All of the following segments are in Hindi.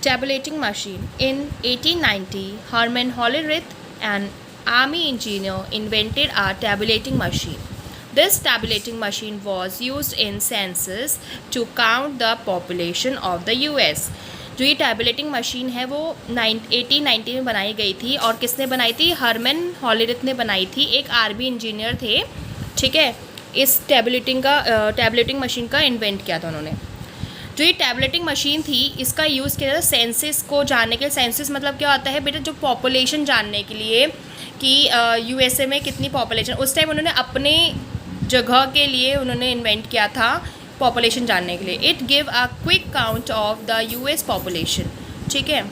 Tabulating machine. In 1890, Herman Hollerith, an army engineer, invented a tabulating machine. This tabulating machine was used in census to count the population of the US. जो ये टैबुलेटिंग मशीन है वो 1890 में बनाई गई थी और किसने बनाई थी? हरमन हॉलेरिथ ने बनाई थी, एक आर्मी इंजीनियर थे, ठीक है। इस टैबुलेटिंग मशीन का इन्वेंट किया था उन्होंने। जो ये टैबलेटिंग मशीन थी इसका यूज़ किया जाता है सेंसस को जानने के लिए। सेंसस मतलब क्या होता है बेटा? जो पॉपुलेशन जानने के लिए कि यूएसए में कितनी पॉपुलेशन, उस टाइम उन्होंने अपने जगह के लिए उन्होंने इन्वेंट किया था पॉपुलेशन जानने के लिए। It give a quick count of the US population, ठीक है।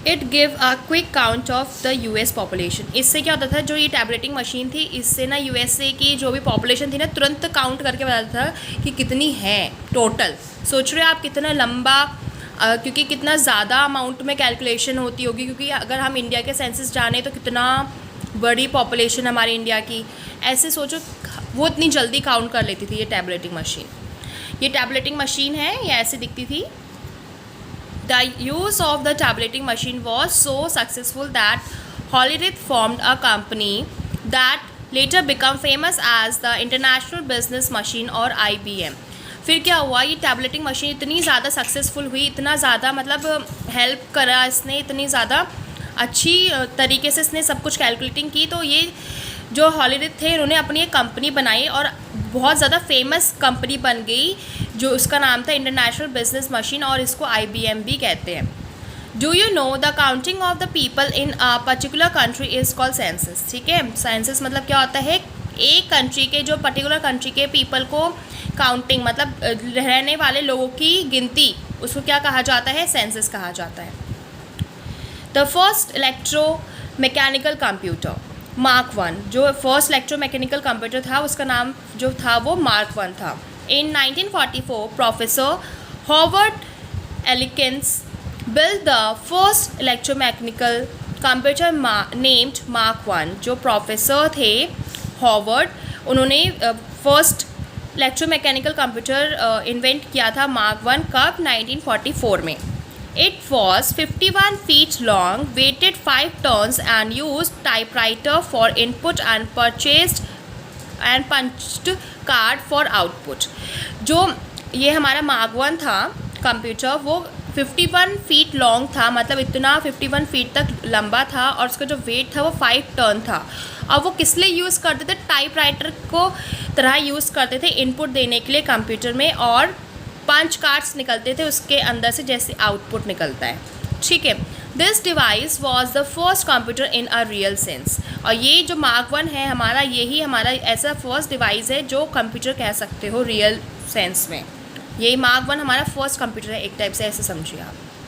It give a quick count of the US population. इससे क्या होता था? जो ये टैबलेटिंग मशीन थी इससे ना यूएसए की जो भी पॉपुलेशन थी ना तुरंत काउंट करके बताता था कि कितनी है टोटल। सोच रहे हो आप कितना लंबा, क्योंकि कितना ज़्यादा अमाउंट में कैलकुलेशन होती होगी, क्योंकि अगर हम इंडिया के सेंसस जाने तो कितना बड़ी पॉपुलेशन हमारे इंडिया की, ऐसे सोचो वो इतनी जल्दी काउंट कर लेती थी ये टैबलेटिंग मशीन। ये टैबलेटिंग मशीन है, ये ऐसे दिखती थी। The use of the tabulating machine was so successful that Hollerith formed a company that later became famous as the International Business Machine और IBM। फिर क्या हुआ? ये टैबलेटिंग मशीन इतनी ज़्यादा सक्सेसफुल हुई, इतना ज़्यादा मतलब हेल्प करा इसने, इतनी ज़्यादा अच्छी तरीके से इसने सब कुछ कैलकुलेटिंग की, तो ये जो हॉलेरिथ थे उन्होंने अपनी एक कंपनी बनाई और बहुत ज़्यादा फेमस कंपनी बन गई, जो उसका नाम था इंटरनेशनल बिजनेस मशीन, और इसको IBM भी कहते हैं। Do you know the counting of the people in a particular country is called census, ठीक है। सेंसस मतलब क्या होता है? एक कंट्री के, जो पर्टिकुलर कंट्री के पीपल को काउंटिंग मतलब रहने वाले लोगों की गिनती, उसको क्या कहा जाता है? सेंसस कहा जाता है। The first electro mechanical computer mark 1, जो फर्स्ट इलेक्ट्रोमैकेनिकल कंप्यूटर था उसका नाम जो था वो मार्क 1 था। इन 1944 प्रोफेसर हॉवर्ड एलिकिंस built the first electromechanical computer named Mark 1। जो प्रोफेसर थे हॉवर्ड, उन्होंने फर्स्ट इलेक्ट्रोमैकेनिकल कंप्यूटर इन्वेंट किया था मार्क 1 कब? 1944 में। It was 51 feet long, weighed 5 tons and used typewriter for input and purchased and punched card for output। जो ये हमारा मार्क 1 था कंप्यूटर, वो 51 फीट लॉन्ग था, मतलब इतना 51 फीट तक लंबा था, और उसका जो वेट था वो 5 टन था। और वो किस लिए यूज़ करते थे? टाइपराइटर को तरह यूज़ करते थे इनपुट देने के लिए कंप्यूटर में, और पंच कार्ड्स निकलते थे उसके अंदर से जैसे आउटपुट निकलता है, ठीक है। This device was the first computer in a real sense. और ये जो मार्क 1 है हमारा, यही हमारा ऐसा फर्स्ट डिवाइस है जो कंप्यूटर कह सकते हो रियल सेंस में। यही मार्क 1 हमारा फर्स्ट कंप्यूटर है, एक टाइप से ऐसे समझिए आप।